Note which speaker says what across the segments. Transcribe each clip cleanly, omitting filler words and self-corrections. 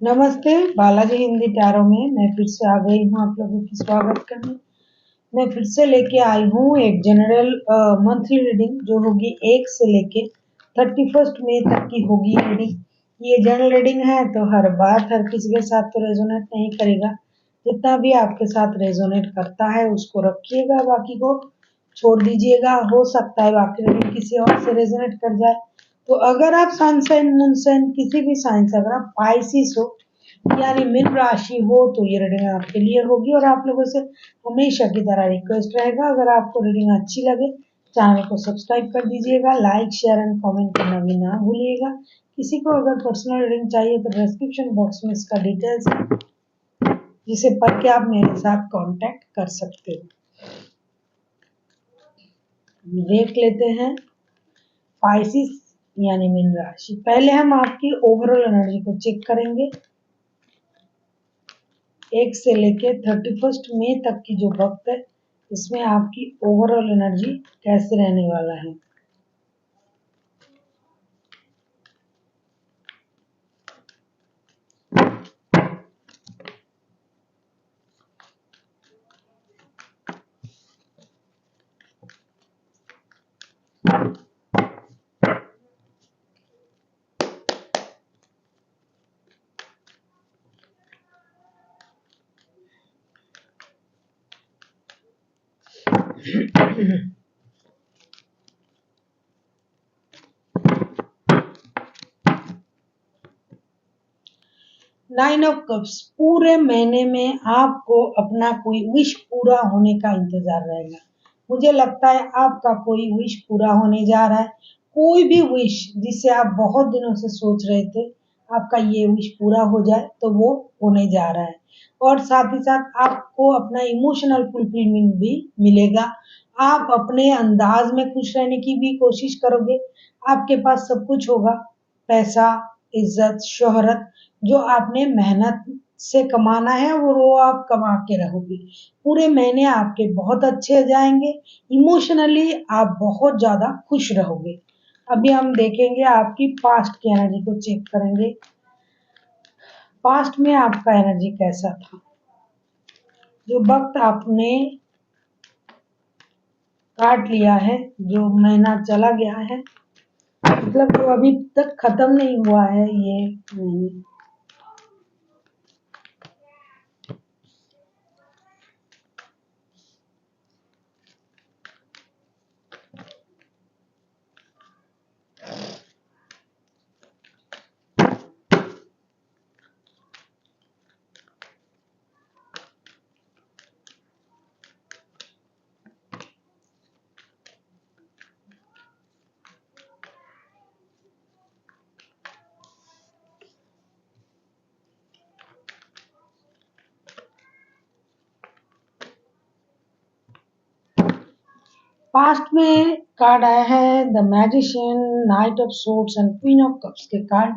Speaker 1: नमस्ते, बालाजी हिंदी टैरो में मैं फिर से आ गई हूँ आप लोगों की स्वागत करने। मैं फिर से लेके आई हूँ एक जनरल मंथली रीडिंग जो होगी 1 से लेके 31 मई तक की होगी रीडिंग। ये जनरल रीडिंग है तो हर बात हर किसी के साथ तो रेजोनेट नहीं करेगा। जितना भी आपके साथ रेजोनेट करता है उसको रखिएगा, बाकी को छोड़ दीजिएगा। हो सकता है बाकी रीडिंग किसी और से रेजोनेट कर जाए। तो अगर आप सन साइन मून साइन किसी भी साइन से, अगर आप पाइसिस हो यानी मीन राशि हो, तो ये रीडिंग आपके लिए होगी। और आप लोगों से हमेशा की तरह रिक्वेस्ट रहेगा, अगर आपको रीडिंग अच्छी लगे चैनल को सब्सक्राइब कर दीजिएगा, लाइक शेयर एंड कमेंट करना भी ना भूलिएगा। किसी को अगर पर्सनल रीडिंग चाहिए तो डिस्क्रिप्शन बॉक्स में इसका डिटेल्स है, जिसे पढ़ के आप मेरे साथ कांटेक्ट कर सकते हो। देख लेते हैं पाइसिस यानी मीन राशि। पहले हम आपकी ओवरऑल एनर्जी को चेक करेंगे 1 से लेके 31 मई तक की जो वक्त है, इसमें आपकी ओवरऑल एनर्जी कैसे रहने वाला है। नाइन ऑफ कप्स, पूरे महीने में आपको अपना कोई विश पूरा होने का इंतजार रहेगा। मुझे लगता है आपका कोई विश पूरा होने जा रहा है। कोई भी विश जिसे आप बहुत दिनों से सोच रहे थे, आपका ये विश पूरा हो जाए तो वो होने जा रहा है। और साथ ही साथ आपको अपना इमोशनल फुलफिलमेंट भी मिलेगा। आप अपने अंदाज में खुश रहने की भी कोशिश करोगे। आपके पास सब कुछ होगा, पैसा, इज्जत, शोहरत, जो आपने मेहनत से कमाना है वो आप कमा के रहोगे। पूरे महीने आपके बहुत अच्छे जाएंगे। इमोशनली आप बहुत ज्यादा खुश रहोगे। अभी हम देखेंगे आपकी पास्ट की एनर्जी को चेक करेंगे। पास्ट में आपका एनर्जी कैसा था, जो वक्त आपने काट लिया है, जो महीना चला गया है, मतलब जो अभी तक खत्म नहीं हुआ है ये महीने। पास्ट में कार्ड आया है the magician, night of swords and queen of cups के कार्ड।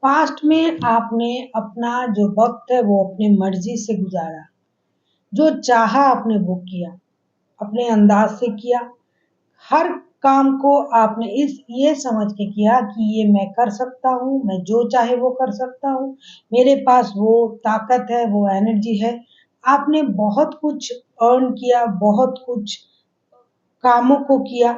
Speaker 1: पास्ट में आपने अपना जो वक्त है वो अपनी मर्जी से गुजारा, जो चाहा आपने वो किया, अपने अंदाज से किया। हर काम को आपने इस ये समझ के किया कि ये मैं कर सकता हूँ, मैं जो चाहे वो कर सकता हूँ, मेरे पास वो ताकत है, वो एनर्जी है। आपने बहुत कुछ अर्न किया, बहुत कुछ कामों को किया।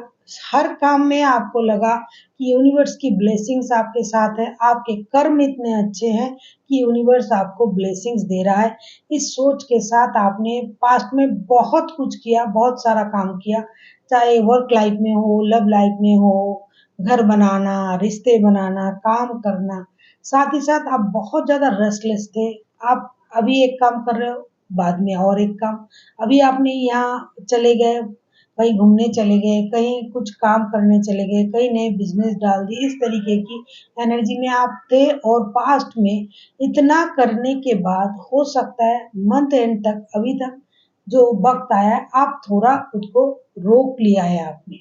Speaker 1: हर काम में आपको लगा कि यूनिवर्स की ब्लेसिंग्स आपके साथ है, आपके कर्म इतने अच्छे हैं कि यूनिवर्स आपको ब्लेसिंग्स दे रहा है। इस सोच के साथ आपने पास्ट में बहुत कुछ किया, बहुत सारा काम किया, चाहे वर्क लाइफ में हो, लव लाइफ में हो, घर बनाना, रिश्ते बनाना, काम करना। साथ ही साथ आप बहुत ज्यादा रेस्टलेस थे। आप अभी एक काम कर रहे हो, बाद में और एक काम, अभी आपने यहाँ चले गए, कहीं घूमने चले गए, कहीं कुछ काम करने चले गए, कहीं नए बिजनेस डाल दिए। इस तरीके की एनर्जी में आप थे। और पास्ट में इतना करने के बाद हो सकता है मंथ एंड तक, अभी तक जो वक्त आया है, आप थोड़ा खुद को रोक लिया है आपने।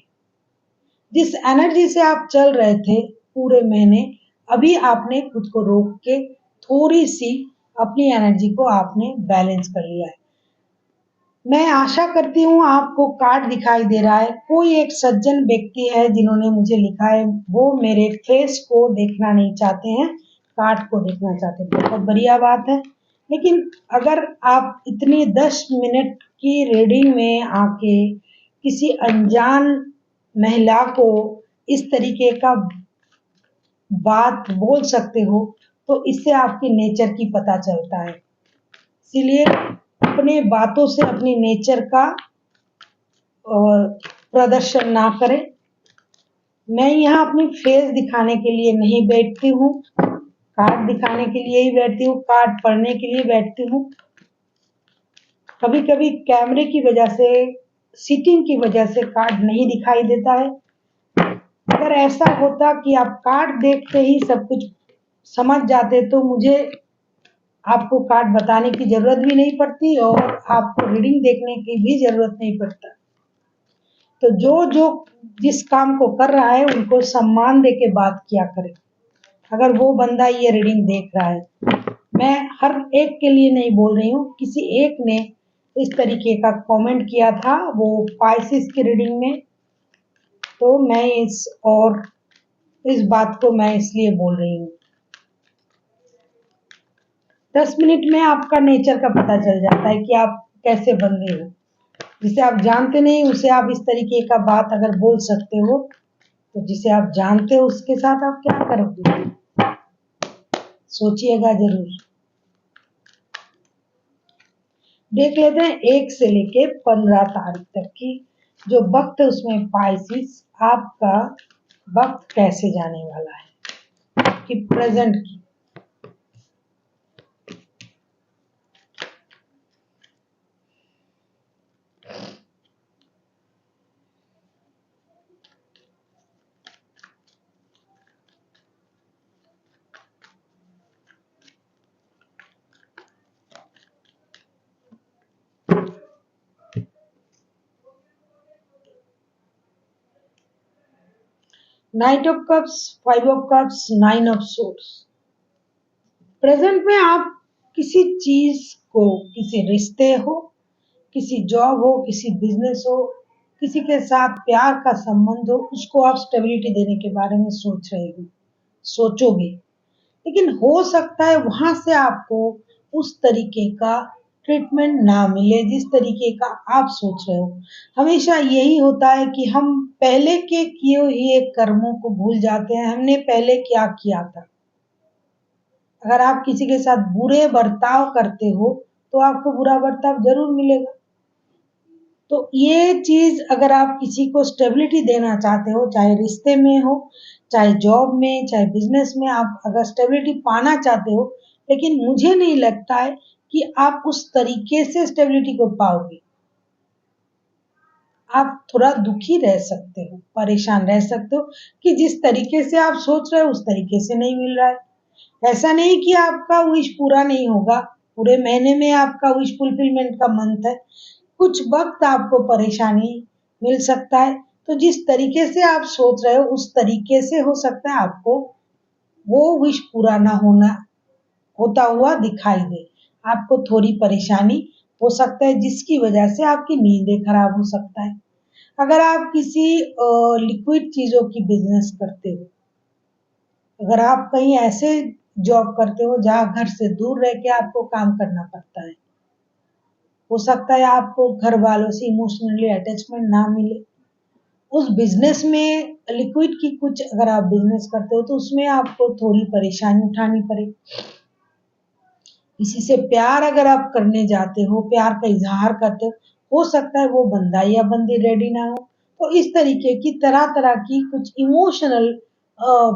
Speaker 1: जिस एनर्जी से आप चल रहे थे पूरे महीने, अभी आपने खुद को रोक के थोड़ी सी अपनी एनर्जी को आपने बैलेंस कर लिया है। मैं आशा करती हूँ आपको कार्ड दिखाई दे रहा है। कोई एक सज्जन व्यक्ति है जिन्होंने मुझे लिखा है, वो मेरे फेस को देखना नहीं चाहते हैं, कार्ड को देखना चाहते हैं, बहुत बढ़िया बात है। लेकिन अगर आप इतनी 10 मिनट की रीडिंग में आके किसी अनजान महिला को इस तरीके का बात बोल सकते हो, तो इससे आपके नेचर की पता चलता है। इसीलिए अपने बातों से अपनी नेचर का प्रदर्शन ना करें। मैं यहाँ अपनी फेस दिखाने के लिए नहीं बैठती हूँ, कार्ड दिखाने के लिए ही बैठती हूँ, कार्ड पढ़ने के लिए बैठती हूँ। कभी कभी कैमरे की वजह से, सीटिंग की वजह से कार्ड नहीं दिखाई देता है। अगर ऐसा होता कि आप कार्ड देखते ही सब कुछ समझ जाते तो मुझे आपको कार्ड बताने की जरूरत भी नहीं पड़ती और आपको रीडिंग देखने की भी जरूरत नहीं पड़ता। तो जो जो जिस काम को कर रहा है उनको सम्मान दे के बात किया करें। अगर वो बंदा ये रीडिंग देख रहा है, मैं हर एक के लिए नहीं बोल रही हूँ, किसी एक ने इस तरीके का कमेंट किया था वो पाइसिस की रीडिंग में, तो मैं इस बात को मैं इसलिए बोल रही हूँ। 10 मिनट में आपका नेचर का पता चल जाता है कि आप कैसे बंदे हो। जिसे आप जानते नहीं उसे आप इस तरीके का बात अगर बोल सकते हो, तो जिसे आप जानते हो उसके साथ आप क्या करोगे, सोचिएगा जरूर। देख लेते हैं 1 से लेके 15 तारीख तक की जो वक्त है उसमें पाइसिस आपका वक्त कैसे जाने वाला है, आपकी प्रेजेंट की। Night of cups, 5 of cups, 9 of swords. Present में आप किसी चीज को, किसी रिश्ते हो, किसी जॉब हो, किसी बिजनेस हो, किसी के साथ प्यार का संबंध हो, उसको आप स्टेबिलिटी देने के बारे में सोच रहे हो, सोचोगे। लेकिन हो सकता है वहां से आपको उस तरीके का ट्रीटमेंट ना मिले जिस तरीके का आप सोच रहे हो। हमेशा यही होता है कि हम पहले के किए हुए कर्मों को भूल जाते हैं, हमने पहले क्या किया था। अगर आप किसी के साथ बुरे बर्ताव करते हो तो आपको बुरा बर्ताव जरूर मिलेगा। तो ये चीज अगर आप किसी को स्टेबिलिटी देना चाहते हो, चाहे रिश्ते में हो, चाहे जॉब में, चाहे बिजनेस में, आप अगर स्टेबिलिटी पाना चाहते हो, लेकिन मुझे नहीं लगता है कि आप उस तरीके से स्टेबिलिटी को पाओगे। आप थोड़ा दुखी रह सकते हो, परेशान रह सकते हो कि जिस तरीके से आप सोच रहे हो उस तरीके से नहीं मिल रहा है। ऐसा नहीं कि आपका विश पूरा नहीं होगा, पूरे महीने में आपका विश फुलफिलमेंट का मंथ है। कुछ वक्त आपको परेशानी मिल सकता है, तो जिस तरीके से आप सोच रहे हो उस तरीके से हो सकता है आपको वो विश पूरा ना होना होता हुआ दिखाई दे। आपको थोड़ी परेशानी हो सकता है जिसकी वजह से आपकी नींदें खराब हो सकता है। अगर आप किसी लिक्विड चीजों की बिजनेस करते हो, अगर आप कहीं ऐसे जॉब करते हो जहाँ घर से दूर रह के आपको काम करना पड़ता है, हो सकता है आपको घर वालों से इमोशनली अटैचमेंट ना मिले। उस बिजनेस में लिक्विड की कुछ अगर आप बिजनेस करते हो तो उसमें आपको थोड़ी परेशानी उठानी पड़े। किसी से प्यार अगर आप करने जाते हो, प्यार का इजहार करते हो सकता है वो बंदा या बंदी रेडी ना हो। तो इस तरीके की तरह तरह की कुछ इमोशनल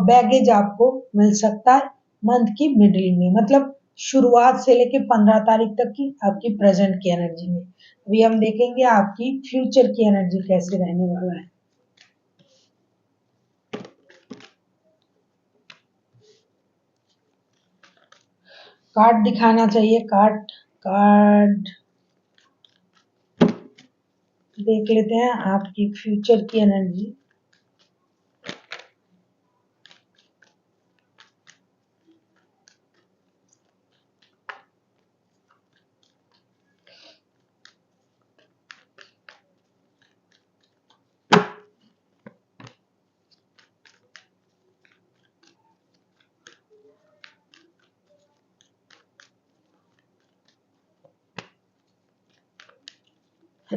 Speaker 1: बैगेज आपको मिल सकता है मंथ की मिडिल में, मतलब शुरुआत से लेके 15 तारीख तक की आपकी प्रेजेंट की एनर्जी में। अभी हम देखेंगे आपकी फ्यूचर की एनर्जी कैसे रहने वाला है। कार्ड दिखाना चाहिए, कार्ड कार्ड देख लेते हैं आपकी फ्यूचर की energy. The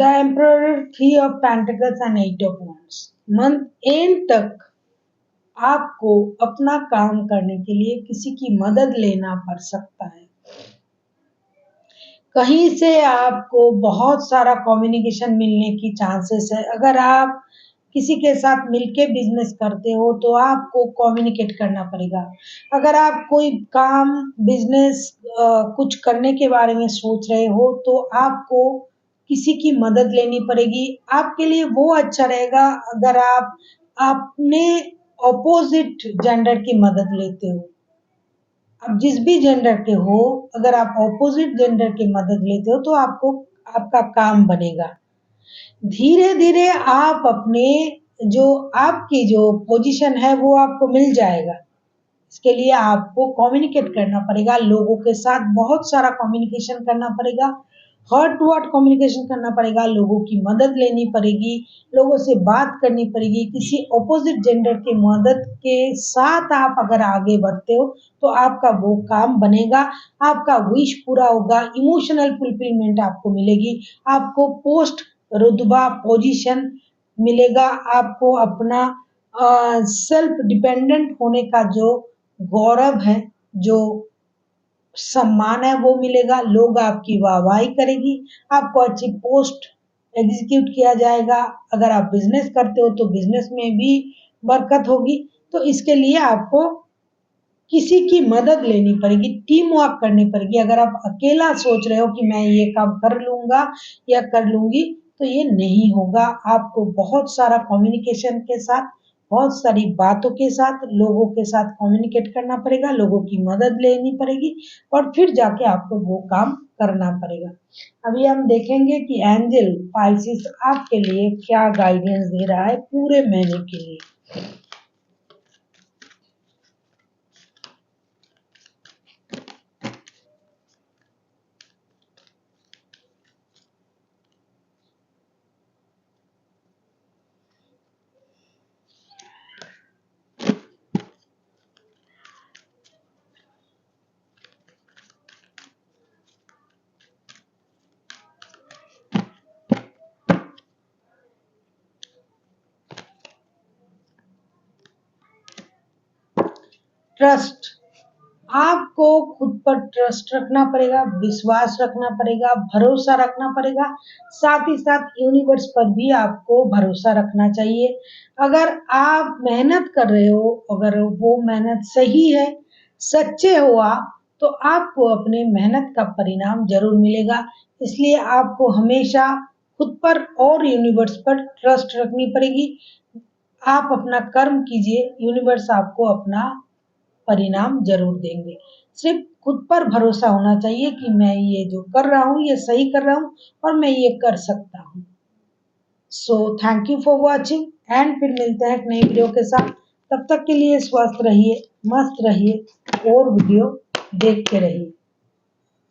Speaker 1: emperor, three of pentacles and eight of wands। Month end तक आपको अपना काम करने के लिए किसी की मदद लेना पड़ सकता है। कहीं से आपको बहुत सारा कम्युनिकेशन मिलने की चांसेस है। अगर आप किसी के साथ मिलके बिजनेस करते हो तो आपको कम्युनिकेट करना पड़ेगा। अगर आप कोई काम बिजनेस कुछ करने के बारे में सोच रहे हो तो आपको किसी की मदद लेनी पड़ेगी। आपके लिए वो अच्छा रहेगा अगर आप अपने ऑपोजिट जेंडर की मदद लेते हो। आप जिस भी जेंडर के हो, अगर आप ऑपोजिट जेंडर की मदद लेते हो तो आपको आपका काम बनेगा। धीरे धीरे आप अपने जो आपकी जो पोजीशन है वो आपको मिल जाएगा। इसके लिए आपको कम्युनिकेट करना पड़ेगा, लोगों के साथ बहुत सारा कम्युनिकेशन करना पड़ेगा, हार्ट टू हार्ट कम्युनिकेशन करना पड़ेगा, लोगों की मदद लेनी पड़ेगी, लोगों से बात करनी पड़ेगी। किसी ऑपोजिट जेंडर की मदद के साथ आप अगर आगे बढ़ते हो तो आपका वो काम बनेगा, आपका विश पूरा होगा, इमोशनल फुलफिलमेंट आपको मिलेगी, आपको पोस्ट रुतबा पोजीशन मिलेगा, आपको अपना सेल्फ डिपेंडेंट होने का जो गौरव है, जो सम्मान है वो मिलेगा, लोग आपकी वाहवाही करेगी, आपको अच्छी पोस्ट एग्जीक्यूट किया जाएगा। अगर आप बिजनेस करते हो तो बिजनेस में भी बरकत होगी। तो इसके लिए आपको किसी की मदद लेनी पड़ेगी, टीम वर्क करनी पड़ेगी। अगर आप अकेला सोच रहे हो कि मैं ये काम कर लूंगा या कर लूंगी तो ये नहीं होगा। आपको बहुत सारा कम्युनिकेशन के साथ, बहुत सारी बातों के साथ, लोगों के साथ कम्युनिकेट करना पड़ेगा, लोगों की मदद लेनी पड़ेगी और फिर जाके आपको वो काम करना पड़ेगा। अभी हम देखेंगे कि एंजल पाइसिस आपके लिए क्या गाइडेंस दे रहा है पूरे महीने के लिए। ट्रस्ट, आपको खुद पर ट्रस्ट रखना पड़ेगा, विश्वास रखना पड़ेगा, भरोसा रखना पड़ेगा। साथ ही साथ यूनिवर्स पर भी आपको भरोसा रखना चाहिए। अगर आप मेहनत कर रहे हो, अगर वो मेहनत सही है, सच्चे हो आप, तो आपको अपने मेहनत का परिणाम जरूर मिलेगा। इसलिए आपको हमेशा खुद पर और यूनिवर्स पर ट्रस्ट रखनी पड़ेगी। आप अपना कर्म कीजिए, यूनिवर्स आपको अपना परिणाम जरूर देंगे। सिर्फ खुद पर भरोसा होना चाहिए कि मैं ये जो कर रहा हूँ ये सही कर रहा हूँ और मैं ये कर सकता हूँ। So thank you for watching and फिर मिलते हैं एक नई वीडियो के साथ। तब तक के लिए स्वस्थ रहिए, मस्त रहिए और वीडियो देखते रहिए।